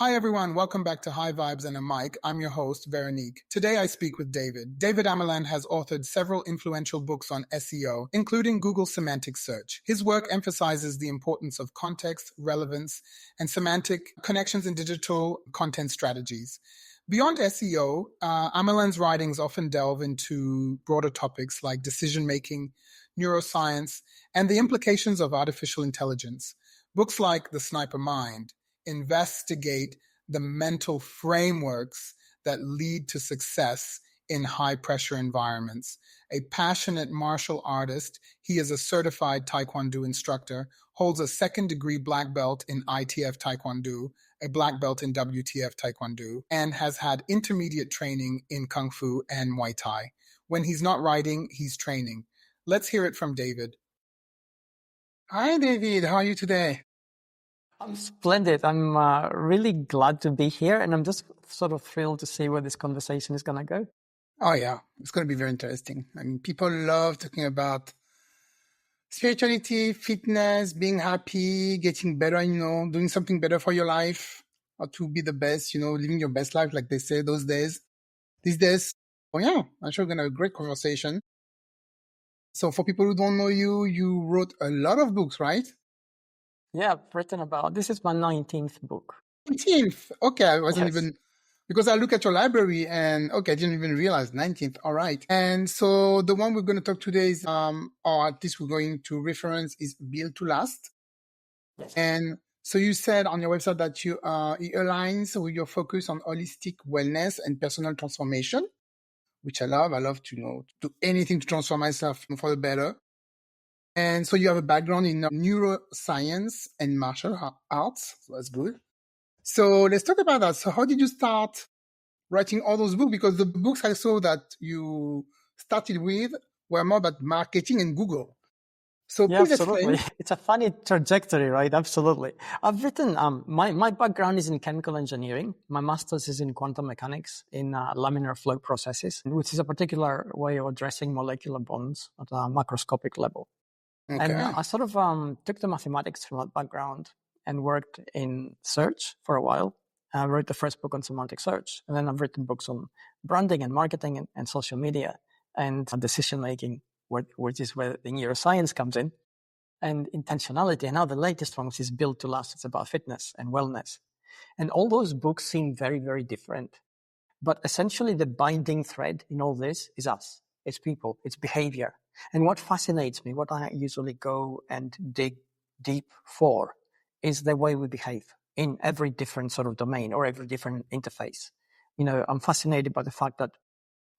Hi everyone, welcome back to High Vibes and a Mic. I'm your host, Veronique. Today I speak with David. David Amerland has authored several influential books on SEO, including Google semantic search. His work emphasizes the importance of context, relevance, and semantic connections in digital content strategies. Beyond SEO, Amerland's writings often delve into broader topics like decision-making, neuroscience, and the implications of artificial intelligence. Books like The Sniper Mind investigate the mental frameworks that lead to success in high-pressure environments. A passionate martial artist, he is a certified Taekwondo instructor, holds a second-degree black belt in ITF Taekwondo, a black belt in WTF Taekwondo, and has had intermediate training in Kung Fu and Muay Thai. When he's not writing, he's training. Let's hear it from David. Hi, David. How are you today? I'm splendid. I'm really glad to be here, and I'm just sort of thrilled to see where this conversation is going to go. Oh, yeah. It's going to be very interesting. I mean, people love talking about spirituality, fitness, being happy, getting better, doing something better for your life, or to be the best, living your best life, like they say these days. Oh, yeah. I'm sure we're going to have a great conversation. So for people who don't know you, you wrote a lot of books, right? Yeah, I've written this is my 19th book. 19th. Okay, I wasn't Yes. even, because I look at your library and okay, I didn't even realize 19th. All right. And so the one we're going to talk today is, or at least we're going to reference is Built to Last. Yes. And so you said on your website that it aligns with your focus on holistic wellness and personal transformation, which I love. I love to do anything to transform myself for the better. And so you have a background in neuroscience and martial arts. So that's good. So let's talk about that. So how did you start writing all those books? Because the books I saw that you started with were more about marketing and Google. So Yeah, please absolutely. explain. It's a funny trajectory, right? Absolutely. I've written, my background is in chemical engineering. My master's is in quantum mechanics in laminar flow processes, which is a particular way of addressing molecular bonds at a macroscopic level. Okay. And I sort of took the mathematics from that background and worked in search for a while. I wrote the first book on semantic search. And then I've written books on branding and marketing and social media and decision-making, which is where the neuroscience comes in, and intentionality. And now the latest one, which is Built to Last, it's about fitness and wellness. And all those books seem very, very different. But essentially the binding thread in all this is us. It's people, it's behavior. And what fascinates me, what I usually go and dig deep for, is the way we behave in every different sort of domain or every different interface. I'm fascinated by the fact that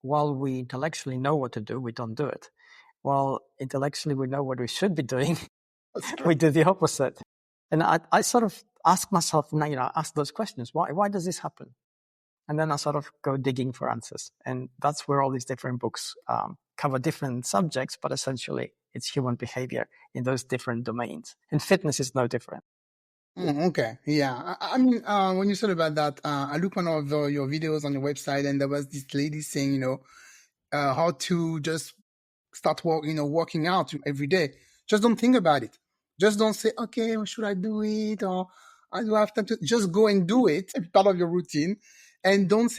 while we intellectually know what to do, we don't do it. While intellectually we know what we should be doing, we do the opposite. And I sort of ask myself, ask those questions. Why does this happen? And then I sort of go digging for answers. And that's where all these different books cover different subjects, but essentially it's human behavior in those different domains. And fitness is no different. Okay. Yeah. I mean, when you said about that, I looked one of your videos on your website and there was this lady saying, how to just start working out every day. Just don't think about it. Just don't say, okay, well, should I do it? Or I do have time to just go and do it. It's part of your routine. And don't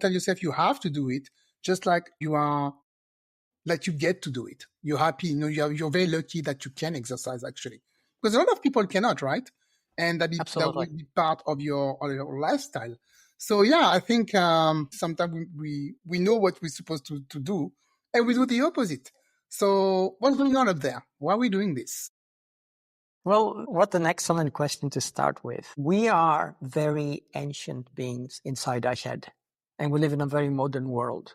tell yourself you have to do it. Just like you get to do it. You're happy. You're very lucky that you can exercise actually, because a lot of people cannot, right? And that will be part of your lifestyle. So yeah, I think sometimes we know what we're supposed to do, and we do the opposite. So what's going on up there? Why are we doing this? Well, what an excellent question to start with. We are very ancient beings inside our head, and we live in a very modern world.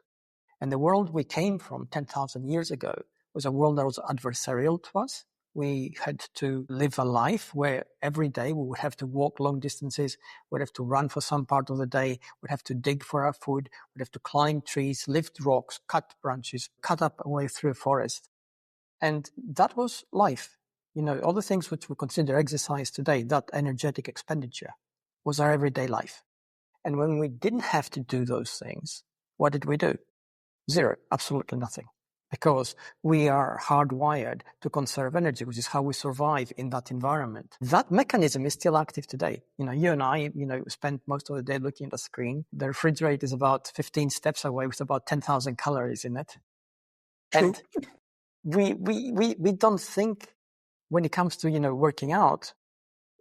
And the world we came from 10,000 years ago was a world that was adversarial to us. We had to live a life where every day we would have to walk long distances, we'd have to run for some part of the day, we'd have to dig for our food, we'd have to climb trees, lift rocks, cut branches, cut up a way through a forest. And that was life. All the things which we consider exercise today, that energetic expenditure was our everyday life. And when we didn't have to do those things, what did we do? Zero, absolutely nothing. because we are hardwired to conserve energy, which is how we survive in that environment. That mechanism is still active today. You and I, spend most of the day looking at the screen. The refrigerator is about 15 steps away with about 10,000 calories in it. True. And we don't think when it comes to, working out,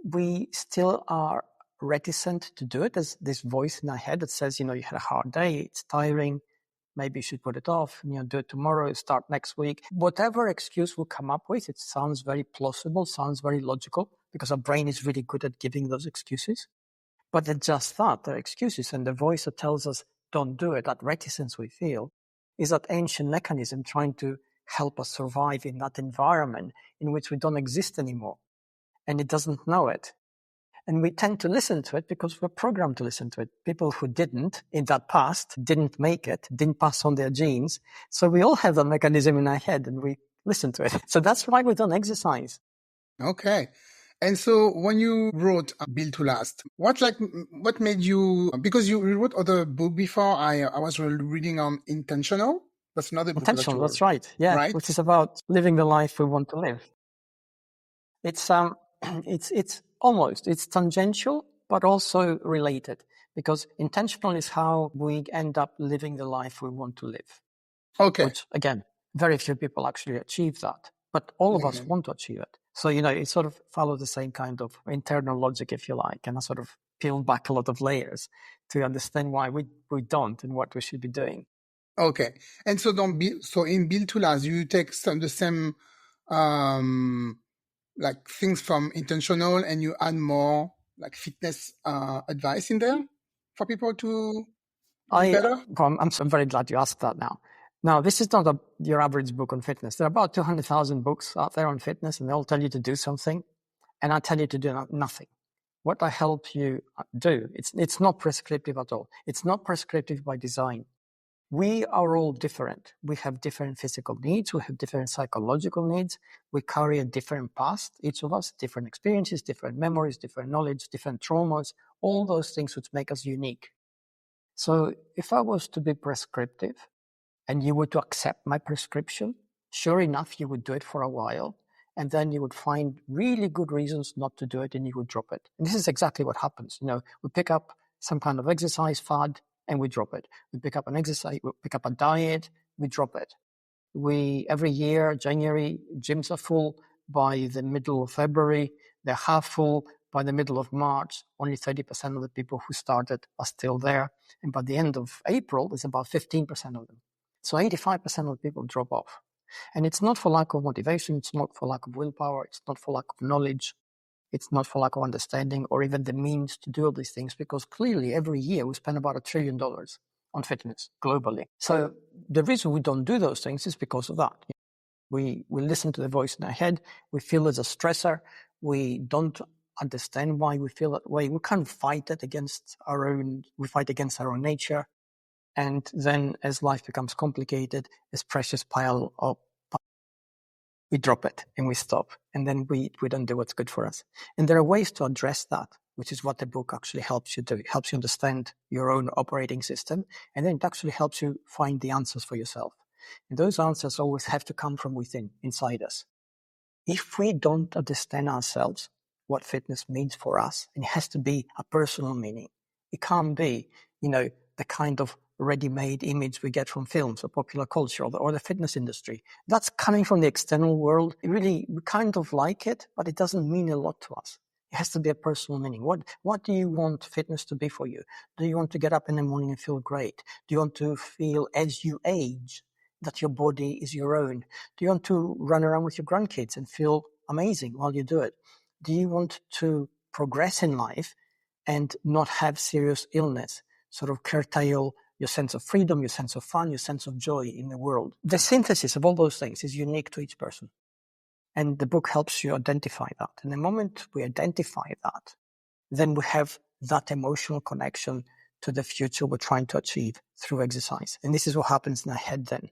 we still are reticent to do it. There's this voice in our head that says, you had a hard day, it's tiring, maybe you should put it off, do it tomorrow, start next week. Whatever excuse we'll come up with, it sounds very plausible, sounds very logical, because our brain is really good at giving those excuses. But they're just that, they're excuses. And the voice that tells us, don't do it, that reticence we feel, is that ancient mechanism trying to help us survive in that environment in which we don't exist anymore. And it doesn't know it. And we tend to listen to it because we're programmed to listen to it. People who didn't in that past didn't make it, didn't pass on their genes. So we all have that mechanism in our head and we listen to it. So that's why we don't exercise. Okay. And so when you wrote Build to Last, what made you, because you wrote other book before, I was reading on Intentional. That's another book. Intentional, that's right. Yeah. Right? Which is about living the life we want to live. It's tangential, but also related, because intentional is how we end up living the life we want to live. Okay. Which, again, very few people actually achieve that, but all of us want to achieve it. So, it sort of follows the same kind of internal logic, if you like, and I sort of peel back a lot of layers to understand why we don't and what we should be doing. Okay. And so in Build to Last, you take the same like things from Intentional and you add more like fitness advice in there for people to be better? I'm very glad you asked that now. Now, this is not your average book on fitness. There are about 200,000 books out there on fitness, and they all tell you to do something, and I tell you to do nothing. What I help you do, it's not prescriptive at all. It's not prescriptive by design. We are all different. We have different physical needs. We have different psychological needs. We carry a different past, each of us, different experiences, different memories, different knowledge, different traumas, all those things which make us unique. So if I was to be prescriptive and you were to accept my prescription, sure enough, you would do it for a while. And then you would find really good reasons not to do it and you would drop it. And this is exactly what happens. We pick up some kind of exercise fad and we drop it. We pick up a diet, we drop it. Every year, January, gyms are full. By the middle of February, they're half full. By the middle of March, only 30% of the people who started are still there. And by the end of April, it's about 15% of them. So 85% of the people drop off. And it's not for lack of motivation. It's not for lack of willpower. It's not for lack of knowledge. It's not for lack of understanding or even the means to do all these things, because clearly every year we spend about $1 trillion on fitness globally. So the reason we don't do those things is because of that. We listen to the voice in our head. We feel it's a stressor. We don't understand why we feel that way. We can't fight it against we fight against our own nature. And then as life becomes complicated, as pressures pile up, we drop it and we stop. And then we don't do what's good for us. And there are ways to address that, which is what the book actually helps you do. It helps you understand your own operating system. And then it actually helps you find the answers for yourself. And those answers always have to come from within, inside us. If we don't understand ourselves, what fitness means for us, and it has to be a personal meaning. It can't be, the kind of ready-made image we get from films or popular culture or the fitness industry. That's coming from the external world. We kind of like it, but it doesn't mean a lot to us. It has to be a personal meaning. What do you want fitness to be for you? Do you want to get up in the morning and feel great? Do you want to feel as you age that your body is your own? Do you want to run around with your grandkids and feel amazing while you do it? Do you want to progress in life and not have serious illness, sort of curtail your sense of freedom, your sense of fun, your sense of joy in the world? The synthesis of all those things is unique to each person. And the book helps you identify that. And the moment we identify that, then we have that emotional connection to the future we're trying to achieve through exercise. And this is what happens in our head then.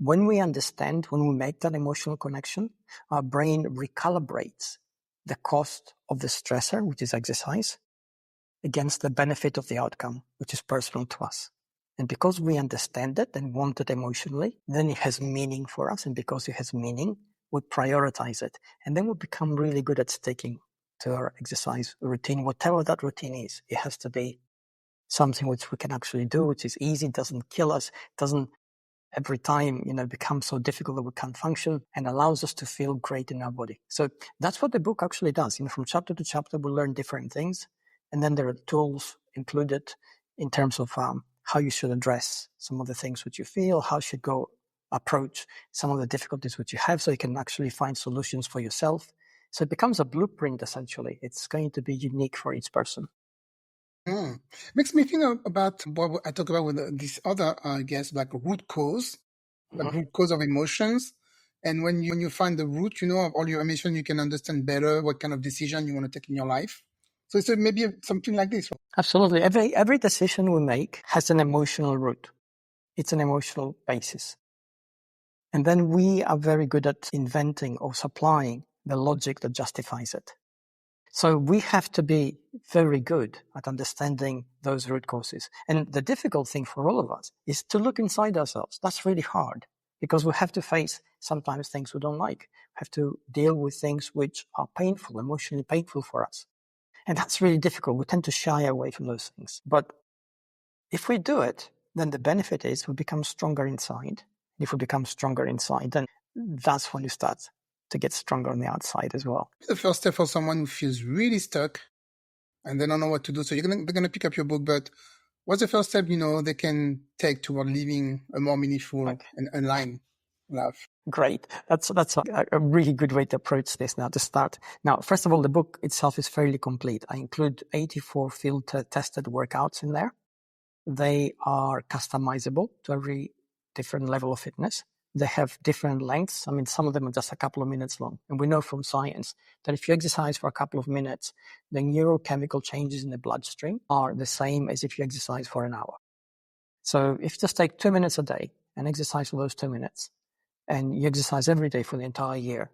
When we understand, when we make that emotional connection, our brain recalibrates the cost of the stressor, which is exercise, against the benefit of the outcome, which is personal to us. And because we understand it and want it emotionally, then it has meaning for us. And because it has meaning, we prioritize it. And then we become really good at sticking to our exercise routine, whatever that routine is. It has to be something which we can actually do, which is easy, doesn't kill us, doesn't every time, become so difficult that we can't function, and allows us to feel great in our body. So that's what the book actually does. From chapter to chapter, we learn different things. And then there are tools included in terms of how you should address some of the things which you feel, how you should go approach some of the difficulties which you have, so you can actually find solutions for yourself. So it becomes a blueprint, essentially. It's going to be unique for each person. Makes me think about what I talk about with this other guest, like root cause, like root cause of emotions. And when you find the root, of all your emotions, you can understand better what kind of decision you want to take in your life. So it's maybe something like this. Absolutely. Every decision we make has an emotional root. It's an emotional basis. And then we are very good at inventing or supplying the logic that justifies it. So we have to be very good at understanding those root causes. And the difficult thing for all of us is to look inside ourselves. That's really hard because we have to face sometimes things we don't like. We have to deal with things which are painful, emotionally painful for us. And that's really difficult. We tend to shy away from those things. But if we do it, then the benefit is we become stronger inside. If we become stronger inside, then that's when you start to get stronger on the outside as well. The first step for someone who feels really stuck and they don't know what to do. So they're gonna pick up your book, but what's the first step they can take toward living a more meaningful and aligned life? Great. That's a really good way to approach this now to start. Now, first of all, the book itself is fairly complete. I include 84 field tested workouts in there. They are customizable to every different level of fitness. They have different lengths. I mean, some of them are just a couple of minutes long. And we know from science that if you exercise for a couple of minutes, the neurochemical changes in the bloodstream are the same as if you exercise for an hour. So if you just take 2 minutes a day and exercise for those 2 minutes, and you exercise every day for the entire year,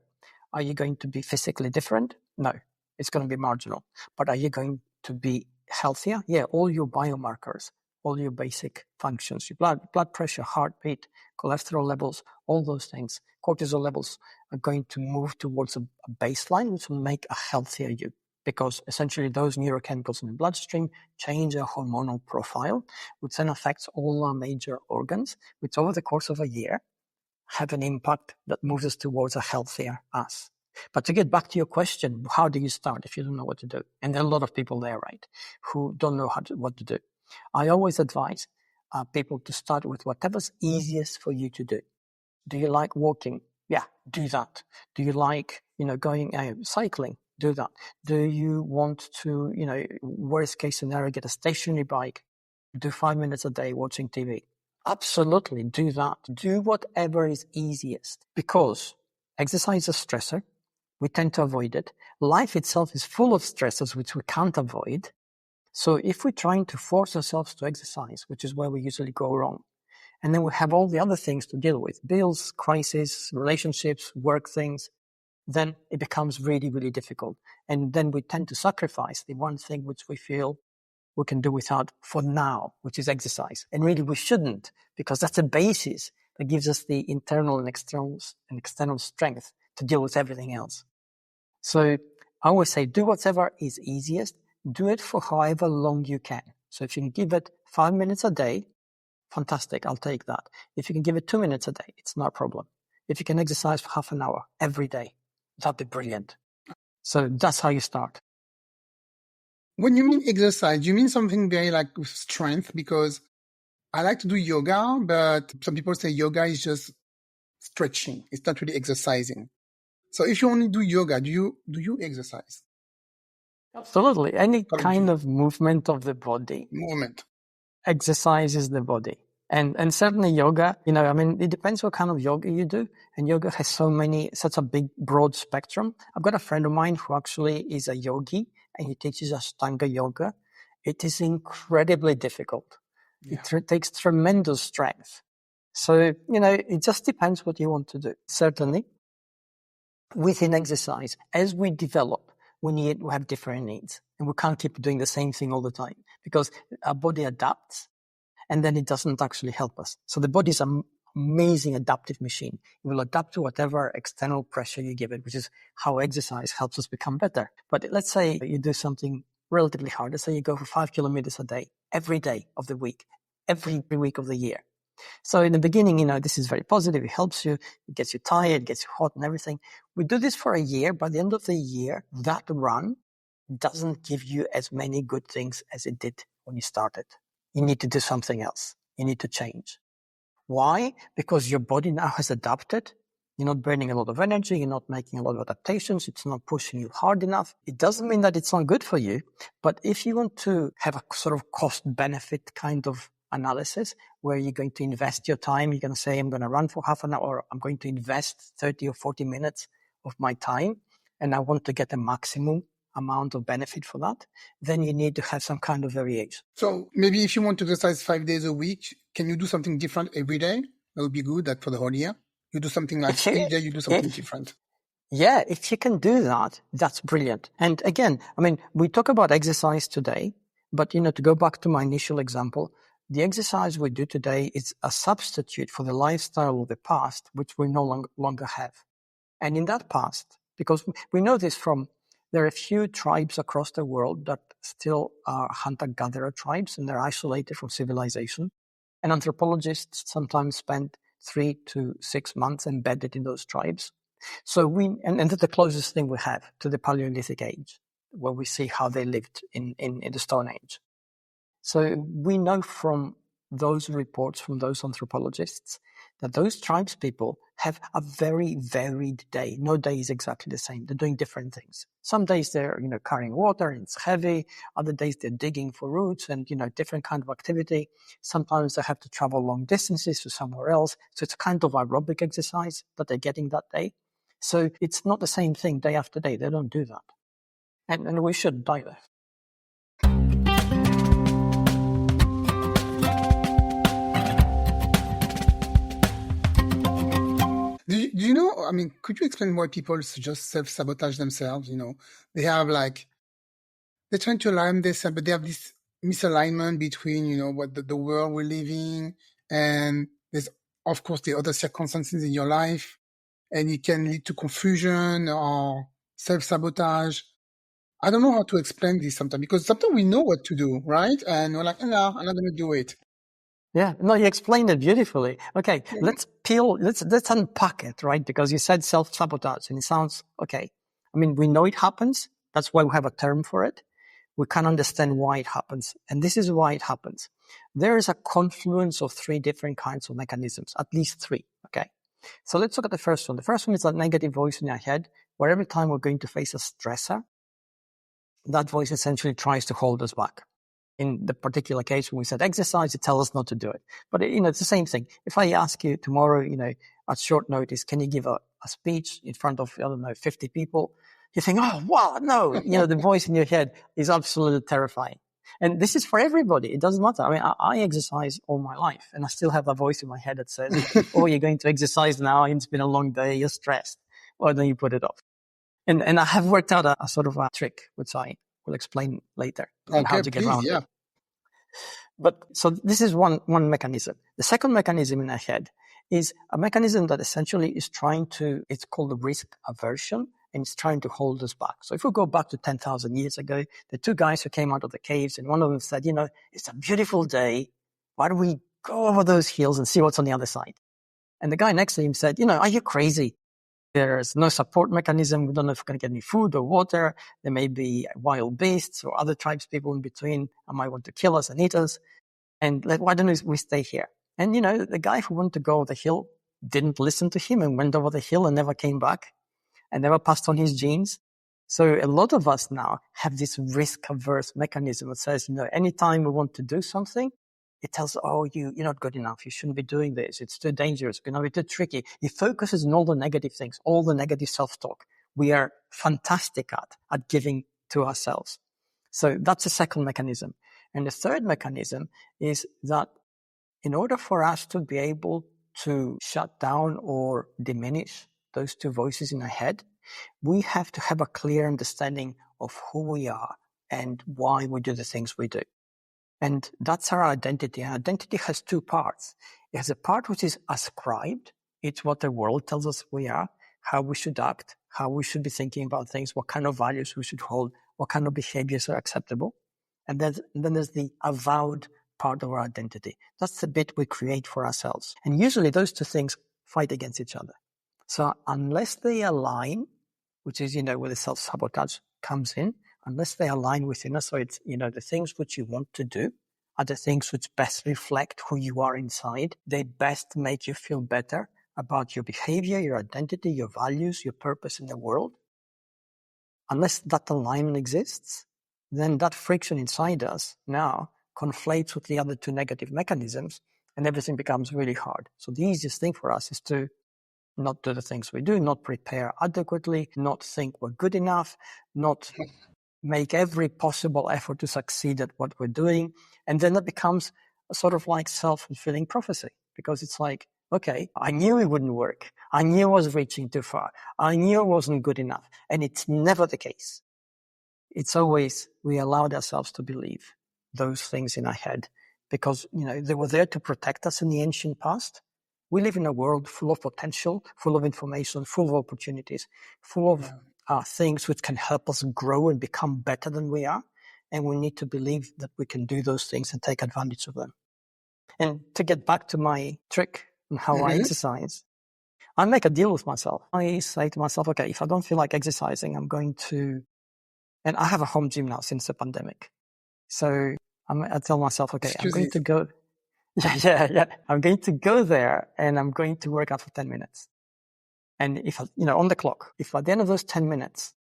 are you going to be physically different? No, it's going to be marginal. But are you going to be healthier? Yeah, all your biomarkers, all your basic functions, your blood pressure, heartbeat, cholesterol levels, all those things, cortisol levels are going to move towards a baseline, which will make a healthier you. Because essentially those neurochemicals in the bloodstream change our hormonal profile, which then affects all our major organs, which over the course of a year have an impact that moves us towards a healthier us. But to get back to your question, how do you start if you don't know what to do? And there are a lot of people there, right, who don't know what to do. I always advise people to start with whatever's easiest for you to do. Do you like walking? Yeah, do that. Do you like, going cycling? Do that. Do you want to, worst case scenario, get a stationary bike? Do 5 minutes a day watching TV? Absolutely, do that. Do whatever is easiest, because exercise is a stressor. We tend to avoid it. Life itself is full of stressors which we can't avoid. So if we're trying to force ourselves to exercise, which is where we usually go wrong, and then we have all the other things to deal with, bills, crises, relationships, work things, then it becomes really, really difficult. And then we tend to sacrifice the one thing which we feel we can do without for now, which is exercise. And really we shouldn't, because that's a basis that gives us the internal and external strength to deal with everything else. So I always say, do whatever is easiest. Do it for however long you can. So if you can give it 5 minutes a day, fantastic, I'll take that. If you can give it 2 minutes a day, it's not a problem. If you can exercise for half an hour every day, that'd be brilliant. So that's how you start. When you mean exercise, you mean something very like strength? Because I like to do yoga, but some people say yoga is just stretching. It's not really exercising. So if you only do yoga, do you exercise? Absolutely. Any kind of movement of the body. Movement. Exercises the body. And certainly yoga, it depends what kind of yoga you do. And yoga has such a big, broad spectrum. I've got a friend of mine who actually is a yogi and he teaches Ashtanga yoga. It is incredibly difficult. Yeah. It takes tremendous strength. So, it just depends what you want to do. Certainly, within exercise, as we develop, we have different needs. And we can't keep doing the same thing all the time because our body adapts. and then it doesn't actually help us. So the body is an amazing adaptive machine. It will adapt to whatever external pressure you give it, which is how exercise helps us become better. But let's say you do something relatively hard. Let's say you go for 5 kilometers a day, every day of the week, every week of the year. So in the beginning, this is very positive. It helps you. It gets you tired, it gets you hot and everything. We do this for a year. By the end of the year, that run doesn't give you as many good things as it did when you started. You need to do something else. You need to change. Why? Because your body now has adapted. You're not burning a lot of energy. You're not making a lot of adaptations. It's not pushing you hard enough. It doesn't mean that it's not good for you. But if you want to have a sort of cost-benefit kind of analysis where you're going to invest your time, you're going to say, I'm going to run for half an hour, or I'm going to invest 30 or 40 minutes of my time, and I want to get a maximum amount of benefit for that, then you need to have some kind of variation. So maybe if you want to exercise 5 days a week, can you do something different every day? That would be good, like for the whole year. You do something like each day you do something different. Yeah, if you can do that, that's brilliant. And again, we talk about exercise today, but to go back to my initial example, the exercise we do today is a substitute for the lifestyle of the past, which we no longer have. And in that past, because we know this there are a few tribes across the world that still are hunter-gatherer tribes, and they're isolated from civilization. And anthropologists sometimes spend 3 to 6 months embedded in those tribes. So and that's the closest thing we have to the Paleolithic age, where we see how they lived in the Stone Age. So we know from those reports, from those anthropologists, that those tribes people have a very varied day. No day is exactly the same. They're doing different things. Some days they're, carrying water and it's heavy. Other days they're digging for roots and, different kind of activity. Sometimes they have to travel long distances to somewhere else. So it's a kind of aerobic exercise that they're getting that day. So it's not the same thing day after day. They don't do that. And we shouldn't either. Do you know, could you explain why people just self-sabotage themselves? They have they're trying to align this, but they have this misalignment between, what the world we're living, and there's, of course, the other circumstances in your life, and it can lead to confusion or self-sabotage. I don't know how to explain this sometimes, because sometimes we know what to do, right? And we're like, no, I'm not going to do it. Yeah, no, you explained it beautifully. Okay, let's unpack it, right? Because you said self-sabotage and it sounds okay. We know it happens. That's why we have a term for it. We can understand why it happens. And this is why it happens. There is a confluence of 3 different kinds of mechanisms, at least 3. Okay. So let's look at the first one. The first one is that negative voice in our head, where every time we're going to face a stressor, that voice essentially tries to hold us back. In the particular case, when we said exercise, it tells us not to do it. But, it's the same thing. If I ask you tomorrow, at short notice, can you give a speech in front of, 50 people? You think, oh, wow, no. The voice in your head is absolutely terrifying. And this is for everybody. It doesn't matter. I exercise all my life, and I still have a voice in my head that says, oh, you're going to exercise now. It's been a long day. You're stressed. Why don't you put it off? And I have worked out a sort of a trick, which I will explain later on how to get around it. But so this is one mechanism. The second mechanism in our head is a mechanism that essentially is it's called the risk aversion, and it's trying to hold us back. So if we go back to 10,000 years ago, the 2 guys who came out of the caves, and one of them said, it's a beautiful day. Why don't we go over those hills and see what's on the other side? And the guy next to him said, are you crazy? There's no support mechanism. We don't know if we're going to get any food or water. There may be wild beasts or other tribes people in between and might want to kill us and eat us. And why don't we stay here? And, the guy who wanted to go over the hill didn't listen to him and went over the hill and never came back and never passed on his genes. So a lot of us now have this risk-averse mechanism that says, anytime we want to do something, it tells, oh, you're not good enough. You shouldn't be doing this. It's too dangerous. It's going to be too tricky. It focuses on all the negative things, all the negative self-talk. We are fantastic at giving to ourselves. So that's the second mechanism. And the third mechanism is that in order for us to be able to shut down or diminish those 2 voices in our head, we have to have a clear understanding of who we are and why we do the things we do. And that's our identity. And identity has two parts. It has a part which is ascribed. It's what the world tells us we are, how we should act, how we should be thinking about things, what kind of values we should hold, what kind of behaviors are acceptable. And then there's the avowed part of our identity. That's the bit we create for ourselves. And usually those two things fight against each other. So unless they align, which is, where the self-sabotage comes in, unless they align within us, so it's, the things which you want to do are the things which best reflect who you are inside. They best make you feel better about your behavior, your identity, your values, your purpose in the world. Unless that alignment exists, then that friction inside us now conflates with the other two negative mechanisms, and everything becomes really hard. So the easiest thing for us is to not do the things we do, not prepare adequately, not think we're good enough, not make every possible effort to succeed at what we're doing. And then it becomes a sort of like self-fulfilling prophecy, because it's like, okay, I knew it wouldn't work. I knew I was reaching too far. I knew I wasn't good enough. And it's never the case. It's always we allowed ourselves to believe those things in our head because, they were there to protect us in the ancient past. We live in a world full of potential, full of information, full of opportunities, full of things which can help us grow and become better than we are. And we need to believe that we can do those things and take advantage of them. And to get back to my trick and how I exercise, I make a deal with myself. I say to myself, okay, if I don't feel like exercising, I'm going to, and I have a home gym now since the pandemic. So I tell myself, okay, I'm going to go. Yeah. I'm going to go there and I'm going to work out for 10 minutes. And if, on the clock, if at the end of those 10 minutes,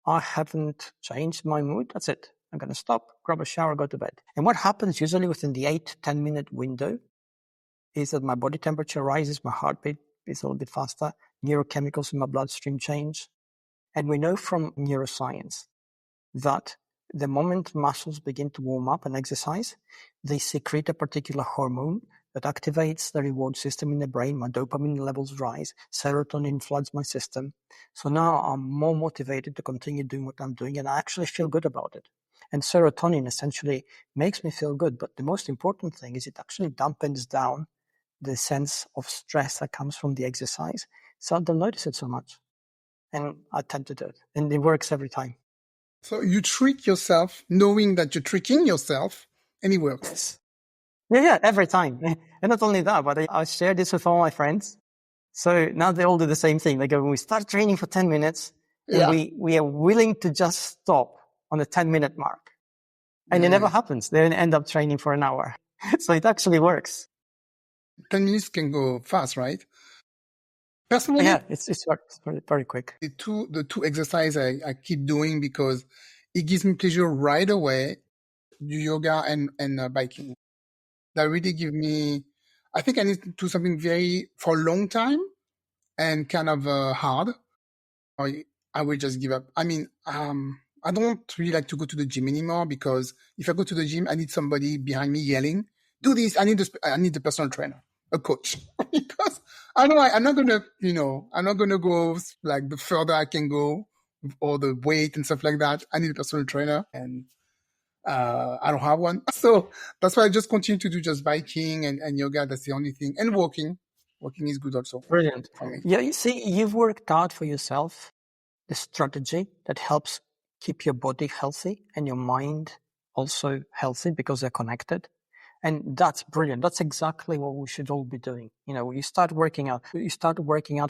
I haven't changed my mood, that's it. I'm going to stop, grab a shower, go to bed. And what happens usually within the 8-10 minute window is that my body temperature rises, my heartbeat is a little bit faster, neurochemicals in my bloodstream change. And we know from neuroscience that the moment muscles begin to warm up and exercise, they secrete a particular hormone that activates the reward system in the brain. My dopamine levels rise, serotonin floods my system. So now I'm more motivated to continue doing what I'm doing, and I actually feel good about it. And serotonin essentially makes me feel good. But the most important thing is it actually dampens down the sense of stress that comes from the exercise. So I don't notice it so much. And I tend to do it. And it works every time. So you trick yourself knowing that you're tricking yourself, and it works. Yes. Yeah, every time. And not only that, but I share this with all my friends. So now they all do the same thing. They go, when we start training for 10 minutes, and we are willing to just stop on the 10-minute mark. And it never happens. They end up training for an hour. So it actually works. 10 minutes can go fast, right? Personally, yeah, it's very, very quick. The two exercises I keep doing because it gives me pleasure right away. Do yoga and biking. That really give me. I think I need to do something for a long time and kind of hard, or I will just give up. I mean, I don't really like to go to the gym anymore because if I go to the gym, I need somebody behind me yelling, "Do this!" I need the personal trainer, a coach, because I know I'm not gonna, I'm not gonna go like the further I can go with all the weight and stuff like that. I need a personal trainer, and I don't have one, so that's why I just continue to do just biking and yoga. That's the only thing, and walking. Walking is good also. Brilliant. For me. Yeah, you see, you've worked out for yourself the strategy that helps keep your body healthy and your mind also healthy because they're connected. And that's brilliant. That's exactly what we should all be doing. You start working out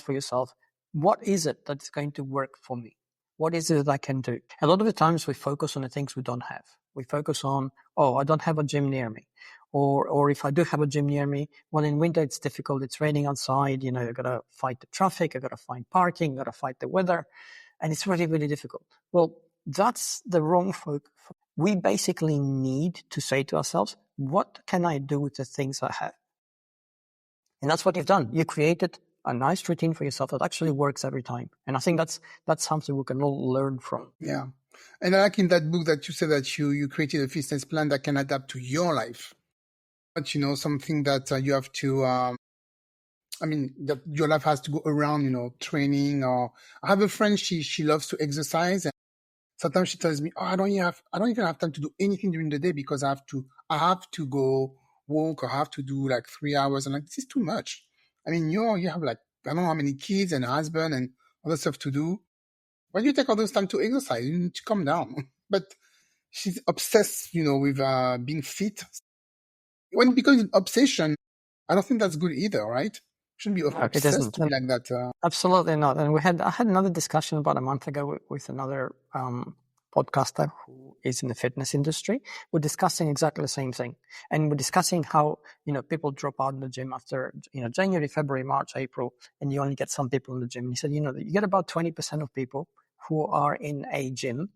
for yourself. What is it that's going to work for me? What is it that I can do? A lot of the times we focus on the things we don't have. We focus on, I don't have a gym near me. Or if I do have a gym near me, well, in winter it's difficult. It's raining outside. You've got to fight the traffic. You've got to find parking. You've got to fight the weather. And it's really, really difficult. Well, that's the wrong focus. We basically need to say to ourselves, what can I do with the things I have? And that's what you've done. You created a nice routine for yourself that actually works every time. And I think that's something we can all learn from. Yeah. And I like in that book that you said that you created a fitness plan that can adapt to your life. But, something that you have to, that your life has to go around, training. Or I have a friend, she loves to exercise. And sometimes she tells me, I don't even have time to do anything during the day because I have to I have to go work or have to do like 3 hours. And like, this is too much. I mean, you have like, I don't know how many kids and a husband and other stuff to do. Why do you take all this time to exercise? You need to calm down. But she's obsessed, with being fit. When it becomes an obsession, I don't think that's good either, right? Shouldn't be No, it obsessed isn't. to be like that. Absolutely not. And I had another discussion about a month ago with another podcaster who is in the fitness industry. We're discussing exactly the same thing. And we're discussing how, people drop out of the gym after, January, February, March, April, and you only get some people in the gym. And he said, you get about 20% of people who are in a gym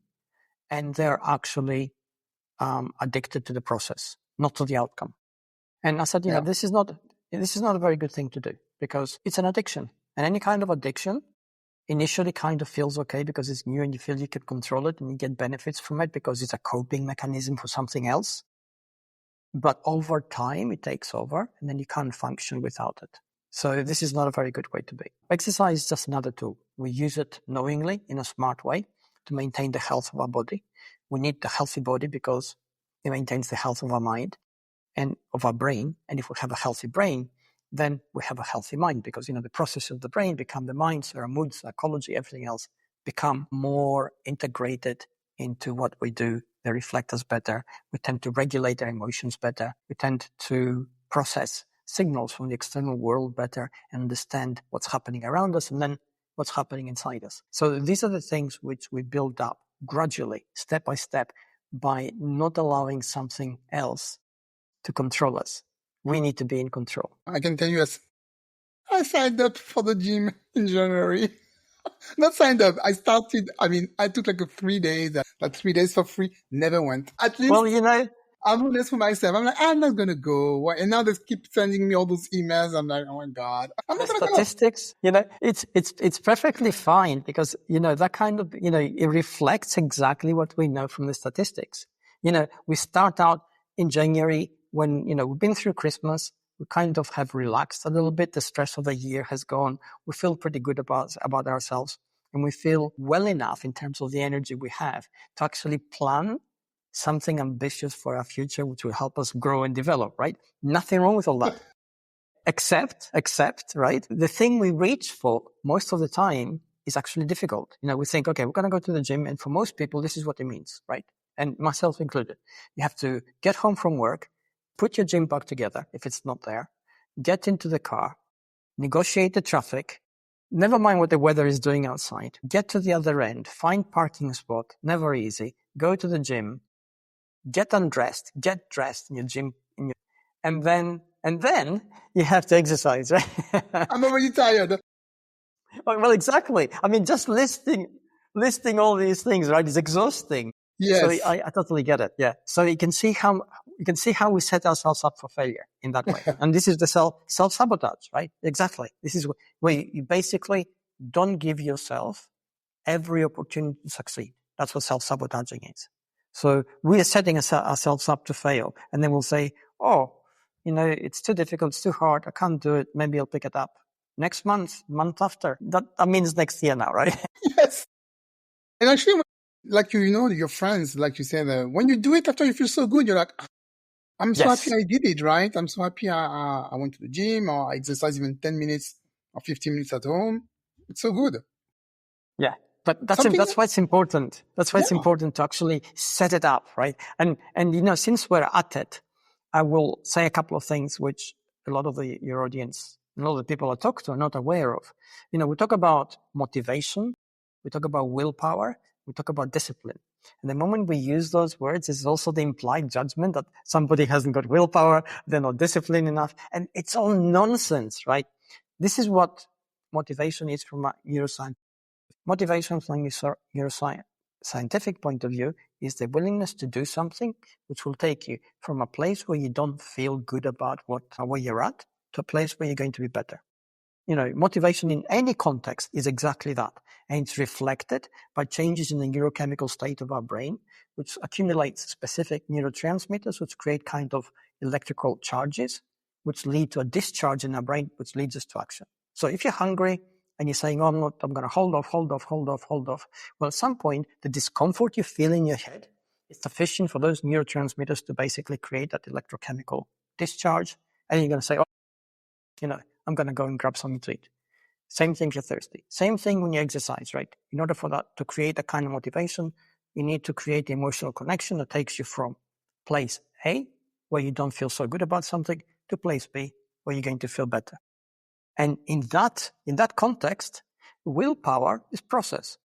and they're actually addicted to the process, not to the outcome. And I said, this is not a very good thing to do because it's an addiction. And any kind of addiction initially kind of feels okay because it's new and you feel you can control it and you get benefits from it because it's a coping mechanism for something else. But over time, it takes over and then you can't function without it. So this is not a very good way to be. Exercise is just another tool. We use it knowingly in a smart way to maintain the health of our body. We need the healthy body because it maintains the health of our mind and of our brain. And if we have a healthy brain, then we have a healthy mind because, the process of the brain become the mind, so our moods, psychology, everything else become more integrated into what we do. They reflect us better. We tend to regulate our emotions better. We tend to process signals from the external world better and understand what's happening around us and then what's happening inside us. So these are the things which we build up gradually, step by step, by not allowing something else to control us. We need to be in control. I can tell you, I signed up for the gym in January. Not signed up. I took like 3 days, like 3 days for free. Never went. At least, well, I'm honest for myself. I'm like, I'm not going to go. And now they keep sending me all those emails. I'm like, oh my God. I'm not going to go. Statistics, it's perfectly fine because, that kind of, it reflects exactly what we know from the statistics. We start out in January when, we've been through Christmas. We kind of have relaxed a little bit. The stress of the year has gone. We feel pretty good about ourselves. And we feel well enough in terms of the energy we have to actually plan something ambitious for our future, which will help us grow and develop, right? Nothing wrong with all that. Except, right? The thing we reach for most of the time is actually difficult. We think, okay, we're going to go to the gym. And for most people, this is what it means, right? And myself included. You have to get home from work, put your gym bag together if it's not there, get into the car, negotiate the traffic, never mind what the weather is doing outside, get to the other end, find parking spot, never easy, go to the gym, get undressed, get dressed in your gym, and then you have to exercise, right? I'm already tired. Well, exactly. I mean, just listing all these things, right, is exhausting. Yes. So I totally get it. Yeah. So you can see how we set ourselves up for failure in that way. And this is the self-sabotage, right? Exactly. This is where you basically don't give yourself every opportunity to succeed. That's what self-sabotaging is. So we are setting ourselves up to fail. And then we'll say, oh, it's too difficult. It's too hard. I can't do it. Maybe I'll pick it up next month after. That means next year now, right? Yes. And actually, like, your friends, like you said, when you do it after you feel so good, you're like, I'm so happy I did it, right? I'm so happy I went to the gym or I exercised even 10 minutes or 15 minutes at home. It's so good. Yeah. But that's why it's important. That's why it's important to actually set it up, right? And since we're at it, I will say a couple of things which a lot of your audience, a lot of the people I talk to are not aware of. We talk about motivation, we talk about willpower, we talk about discipline. And the moment we use those words, is also the implied judgment that somebody hasn't got willpower, they're not disciplined enough. And it's all nonsense, right? This is what motivation is from a neuroscience. Motivation from a neuroscientific point of view is the willingness to do something which will take you from a place where you don't feel good about where you're at to a place where you're going to be better. Motivation in any context is exactly that. And it's reflected by changes in the neurochemical state of our brain, which accumulates specific neurotransmitters, which create kind of electrical charges, which lead to a discharge in our brain, which leads us to action. So if you're hungry and you're saying, oh, I'm going to hold off. Well, at some point, the discomfort you feel in your head sufficient for those neurotransmitters to basically create that electrochemical discharge. And you're going to say, oh, I'm going to go and grab something to eat. Same thing if you're thirsty. Same thing when you exercise, right? In order for that to create that kind of motivation, you need to create the emotional connection that takes you from place A, where you don't feel so good about something, to place B, where you're going to feel better. And in that context, willpower is process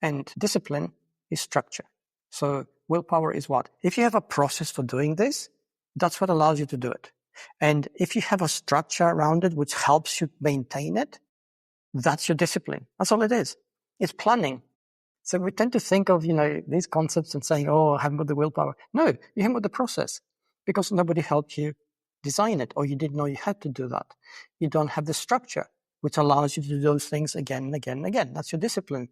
and discipline is structure. So willpower is what? If you have a process for doing this, that's what allows you to do it. And if you have a structure around it, which helps you maintain it, that's your discipline. That's all it is. It's planning. So we tend to think of, these concepts and saying, oh, I haven't got the willpower. No, you haven't got the process because nobody helped you design it, or you didn't know you had to do that. You don't have the structure, which allows you to do those things again and again and again. That's your discipline.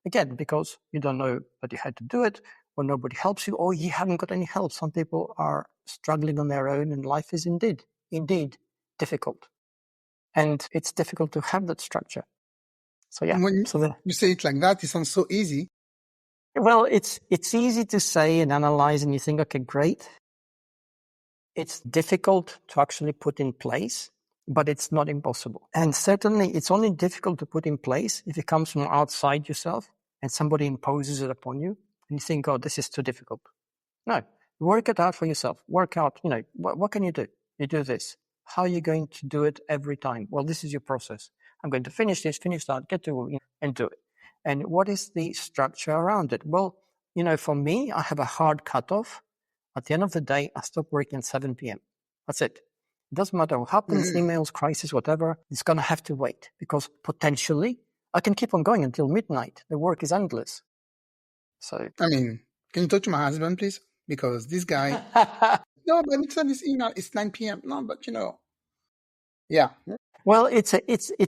Again, because you don't know that you had to do it, or nobody helps you, or you haven't got any help. Some people are struggling on their own, and life is indeed difficult. And it's difficult to have that structure. So yeah. When you say it like that, it sounds so easy. Well, it's easy to say and analyze, and you think, okay, great. It's difficult to actually put in place, but it's not impossible. And certainly it's only difficult to put in place if it comes from outside yourself and somebody imposes it upon you and you think, oh, this is too difficult. No, work it out for yourself. Work out, what can you do? You do this. How are you going to do it every time? Well, this is your process. I'm going to finish this, finish that, get to it, and do it. And what is the structure around it? Well, for me, I have a hard cutoff. At the end of the day, I stop working at 7 p.m. That's it. It doesn't matter what happens, emails, crisis, whatever. It's going to have to wait because potentially I can keep on going until midnight. The work is endless. So, can you talk to my husband, please? Because this guy, no, but it's on his email. It's 9 p.m. No, but yeah. Well, it's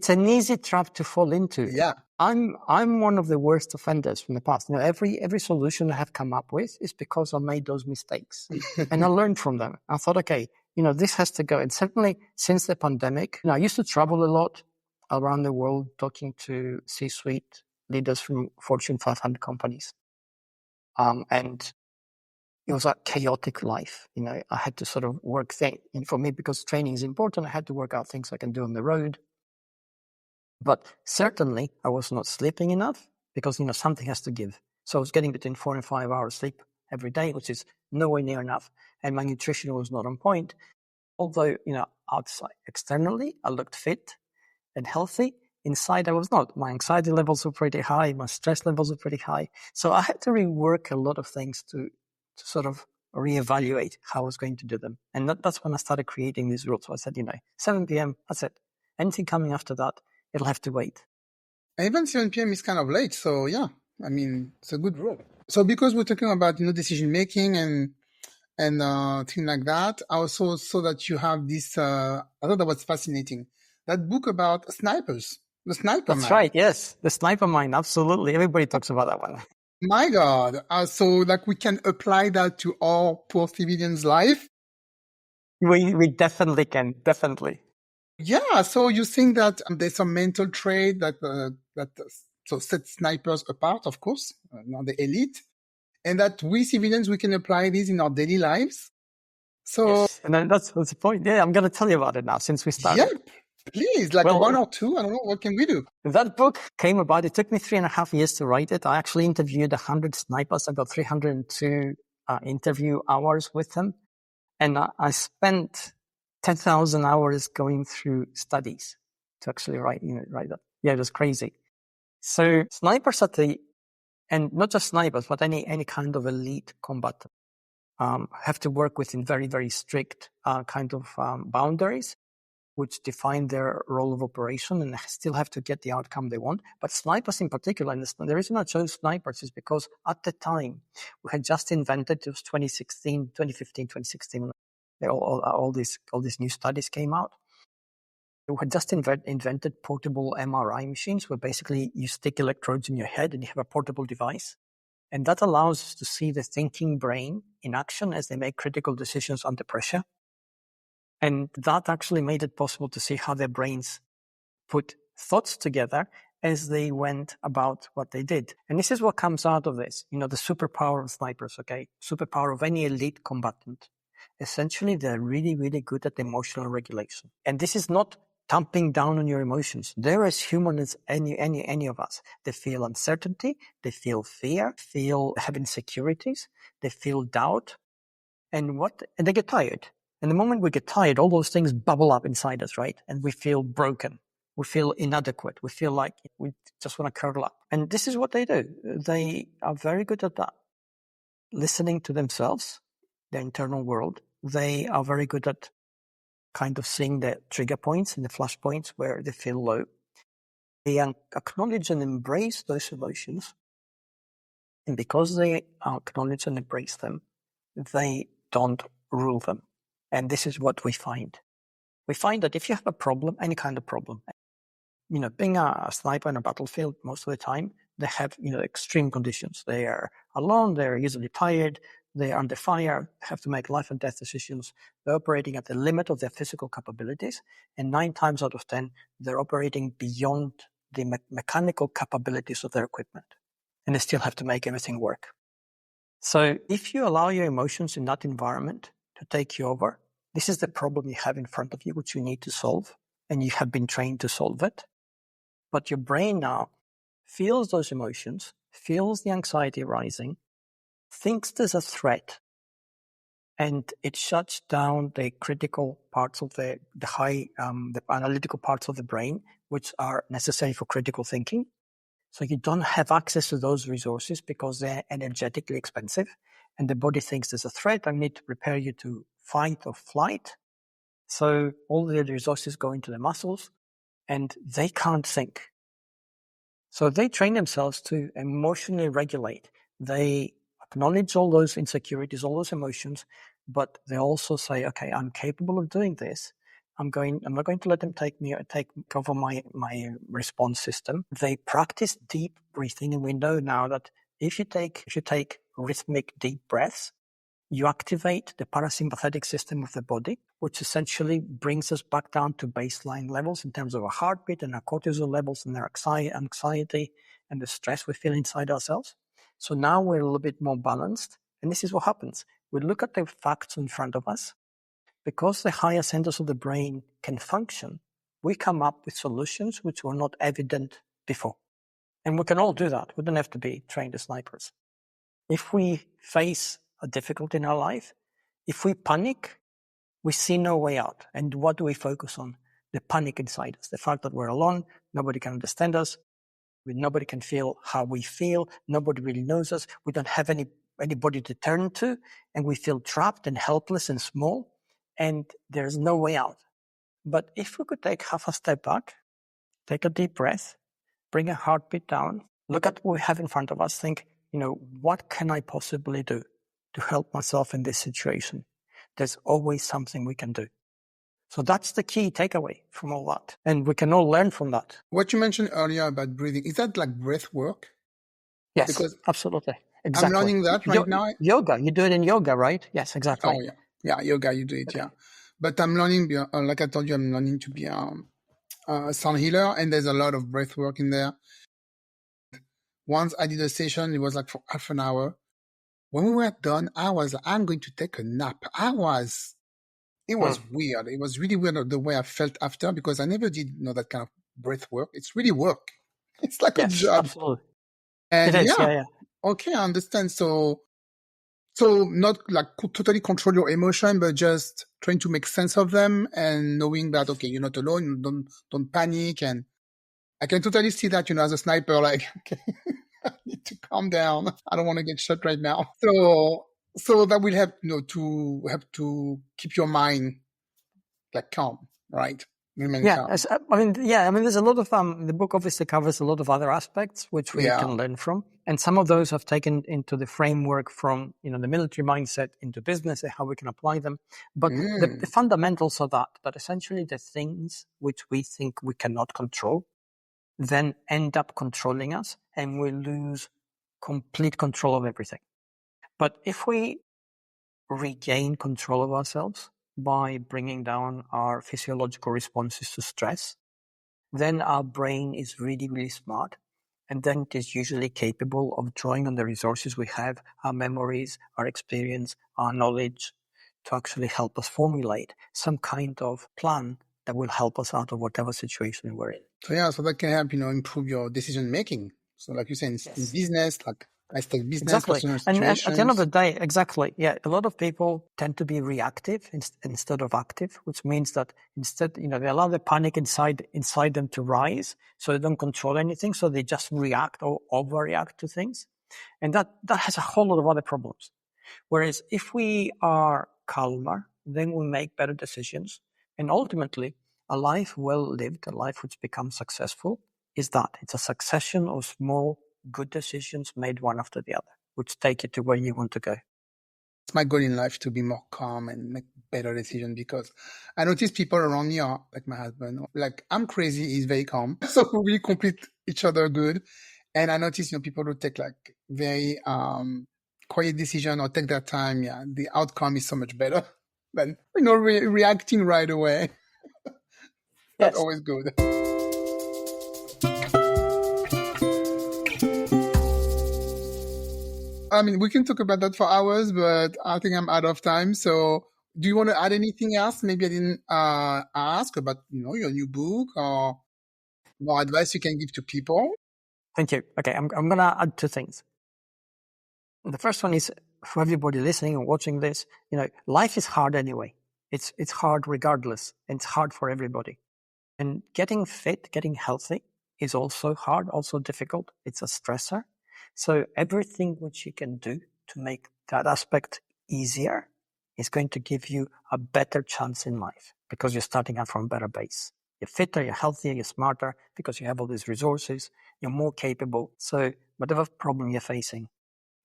an easy trap to fall into. Yeah. I'm one of the worst offenders from the past. Every solution I have come up with is because I made those mistakes and I learned from them. I thought, okay, this has to go. And certainly since the pandemic, I used to travel a lot around the world talking to C-suite leaders from Fortune 500 companies. And it was a chaotic life. I had to sort of work things. And for me, because training is important, I had to work out things I can do on the road. But certainly I was not sleeping enough because, something has to give. So I was getting between 4 and 5 hours sleep every day, which is nowhere near enough. And my nutrition was not on point. Although, outside, externally, I looked fit and healthy. Inside, I was not. My anxiety levels were pretty high. My stress levels were pretty high. So I had to rework a lot of things to sort of reevaluate how I was going to do them. And that's when I started creating these rules. So I said, 7 p.m., that's it. Anything coming after that, it'll have to wait. Even 7 p.m. is kind of late. So yeah, it's a good rule. So because we're talking about, decision making and things like that, I also saw that you have this, I thought that was fascinating. That book about snipers, the sniper mind. That's right, yes. The sniper mind, absolutely. Everybody talks about that one. My God. So we can apply that to all poor civilians' life? We definitely can, definitely. Yeah, so you think that there's some mental trait that sets snipers apart, of course, not the elite, and that we civilians, we can apply this in our daily lives? So, yes. And then that's the point. Yeah, I'm going to tell you about it now since we started. Yeah, please, one or two. I don't know, what can we do? That book came about. It took me 3.5 years to write it. I actually interviewed 100 snipers. I got 302 interview hours with them. And I spent 10,000 hours going through studies to actually write that. Yeah, it was crazy. So snipers and not just snipers, but any kind of elite combatant have to work within very, very strict boundaries, which define their role of operation and still have to get the outcome they want. But snipers in particular, and the reason I chose snipers is because at the time we had just invented, it was 2015, 2016, all these new studies came out. We had just invented portable MRI machines where basically you stick electrodes in your head and you have a portable device. And that allows us to see the thinking brain in action as they make critical decisions under pressure. And that actually made it possible to see how their brains put thoughts together as they went about what they did. And this is what comes out of this, the superpower of snipers, okay? Superpower of any elite combatant. Essentially, they're really, really good at emotional regulation. And this is not tamping down on your emotions. They're as human as any of us. They feel uncertainty, they feel fear, have insecurities, they feel doubt, and they get tired. And the moment we get tired, all those things bubble up inside us, right? And we feel broken. We feel inadequate. We feel like we just want to curl up. And this is what they do. They are very good at that. Listening to themselves, their internal world. They are very good at kind of seeing the trigger points and the flash points where they feel low. They acknowledge and embrace those emotions. And because they acknowledge and embrace them, they don't rule them. And this is what we find. We find that if you have a problem, any kind of problem, being a sniper in a battlefield, most of the time, they have, extreme conditions. They are alone, they're usually tired, they are under fire, have to make life and death decisions. They're operating at the limit of their physical capabilities. And 9 times out of 10, they're operating beyond the mechanical capabilities of their equipment. And they still have to make everything work. So if you allow your emotions in that environment to take you over, this is the problem you have in front of you, which you need to solve, and you have been trained to solve it. But your brain now feels those emotions, feels the anxiety rising, thinks there's a threat, and it shuts down the critical parts of the analytical parts of the brain, which are necessary for critical thinking. So you don't have access to those resources because they're energetically expensive. And the body thinks there's a threat. I need to prepare you to fight or flight. So all the resources go into the muscles and they can't think. So they train themselves to emotionally regulate. They acknowledge all those insecurities, all those emotions, but they also say, okay, I'm capable of doing this. I'm not going to let them take over my response system. They practice deep breathing, and we know now that if you take rhythmic deep breaths, you activate the parasympathetic system of the body, which essentially brings us back down to baseline levels in terms of our heartbeat and our cortisol levels and our anxiety and the stress we feel inside ourselves. So now we're a little bit more balanced. And this is what happens. We look at the facts in front of us. Because the higher centers of the brain can function, we come up with solutions which were not evident before. And we can all do that. We don't have to be trained as snipers. If we face a difficulty in our life, if we panic, we see no way out. And what do we focus on? The panic inside us, the fact that we're alone, nobody can understand us, nobody can feel how we feel, nobody really knows us, we don't have anybody to turn to, and we feel trapped and helpless and small. And there's no way out. But if we could take half a step back, take a deep breath, bring our heartbeat down, look at what we have in front of us, think, what can I possibly do to help myself in this situation? There's always something we can do. So that's the key takeaway from all that. And we can all learn from that. What you mentioned earlier about breathing, is that like breath work? Yes, because absolutely. Exactly. I'm learning that right now. Yoga, you do it in yoga, right? Yes, exactly. Oh, yeah. Yeah, yoga, you do it, okay. Yeah. But I'm learning, like I told you, I'm learning to be a sound healer, and there's a lot of breath work in there. Once I did a session, it was like for half an hour. When we were done, I was like, I'm going to take a nap. It was weird. It was really weird the way I felt after, because I never did that kind of breath work. It's really work. It's like a job. Absolutely. And it is, yeah. Okay, I understand. So not like totally control your emotion, but just trying to make sense of them and knowing that, okay, you're not alone, don't panic. And I can totally see that, as a sniper, like, okay, I need to calm down. I don't want to get shot right now. So that will help, to help to keep your mind like calm, right? Remain calm. There's a lot of, the book obviously covers a lot of other aspects which we can learn from. And some of those have taken into the framework from, the military mindset into business and how we can apply them. But the fundamentals are that essentially the things which we think we cannot control then end up controlling us, and we lose complete control of everything. But if we regain control of ourselves by bringing down our physiological responses to stress, then our brain is really, really smart. And then it is usually capable of drawing on the resources we have, our memories, our experience, our knowledge, to actually help us formulate some kind of plan that will help us out of whatever situation we're in. So yeah, so that can help, improve your decision making. So like you said, in business, like I take business, Exactly. personal And situations. at the end of the day, exactly. Yeah. A lot of people tend to be reactive instead of active, which means that instead, they allow the panic inside them to rise. So they don't control anything. So they just react or overreact to things. And that has a whole lot of other problems. Whereas if we are calmer, then we make better decisions. And ultimately, a life well lived, a life which becomes successful, is that it's a succession of small, good decisions made one after the other, which take you to where you want to go. It's my goal in life to be more calm and make better decisions, because I notice people around me are like my husband. Like I'm crazy, he's very calm. So we complete each other good. And I notice, people who take like very quiet decision or take their time, the outcome is so much better than, reacting right away. Not always good. I mean, we can talk about that for hours, but I think I'm out of time. So do you want to add anything else? Maybe I didn't ask about, your new book or more advice you can give to people. Thank you. Okay, I'm going to add two things. The first one is for everybody listening and watching this, life is hard anyway. It's hard regardless. And it's hard for everybody. And getting fit, getting healthy is also hard, also difficult. It's a stressor. So everything which you can do to make that aspect easier is going to give you a better chance in life, because you're starting out from a better base. You're fitter, you're healthier, you're smarter, because you have all these resources, you're more capable. So whatever problem you're facing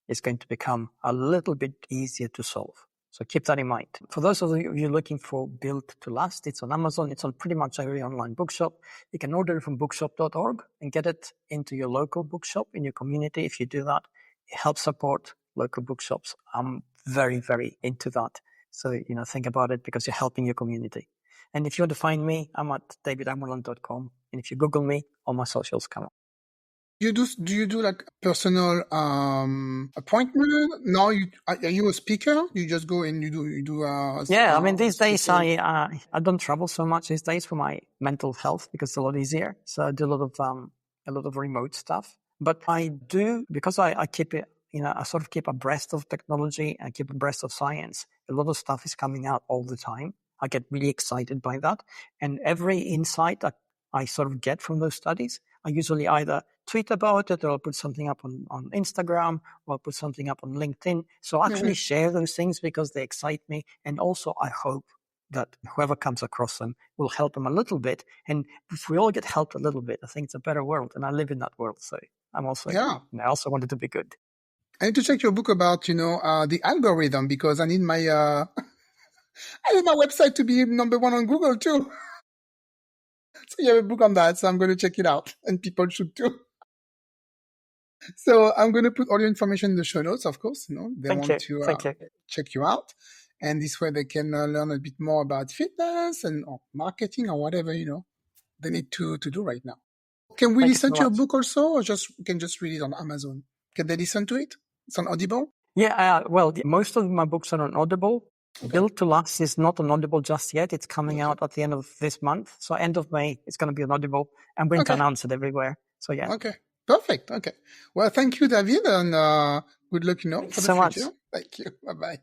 is going to become a little bit easier to solve. So keep that in mind. For those of you looking for Built to Last, it's on Amazon. It's on pretty much every online bookshop. You can order it from bookshop.org and get it into your local bookshop in your community. If you do that, it helps support local bookshops. I'm very, very into that. So, think about it, because you're helping your community. And if you want to find me, I'm at davidamerland.com. And if you Google me, all my socials come up. Do you do like personal appointment? Now are you a speaker? You just go and you do yeah, I mean, these days I don't travel so much these days for my mental health, because it's a lot easier. So I do a lot of remote stuff. But I do, because I keep it, I sort of keep abreast of technology and keep abreast of science. A lot of stuff is coming out all the time. I get really excited by that. And every insight that I sort of get from those studies, I usually either tweet about it, or I'll put something up on Instagram, or I'll put something up on LinkedIn. So I actually share those things because they excite me. And also I hope that whoever comes across them will help them a little bit. And if we all get helped a little bit, I think it's a better world. And I live in that world. So I'm also, I also wanted to be good. I need to check your book about, the algorithm, because I need my, I need my website to be number one on Google too. So you have a book on that, so I'm going to check it out, and people should too. So I'm going to put all your information in the show notes, of course. They want to check you out, and this way they can learn a bit more about fitness or marketing or whatever they need to do right now. Can we listen to your book also, or can just read it on Amazon? Can they listen to it? It's on Audible? Yeah, well, most of my books are on Audible. Okay. Built to Last is not on Audible just yet. It's coming out at the end of this month. So end of May, it's going to be on Audible. I'm going to announce it everywhere. So yeah. Okay. Perfect. Okay. Well, thank you, David, and good luck, for the future. Thank you. Bye-bye.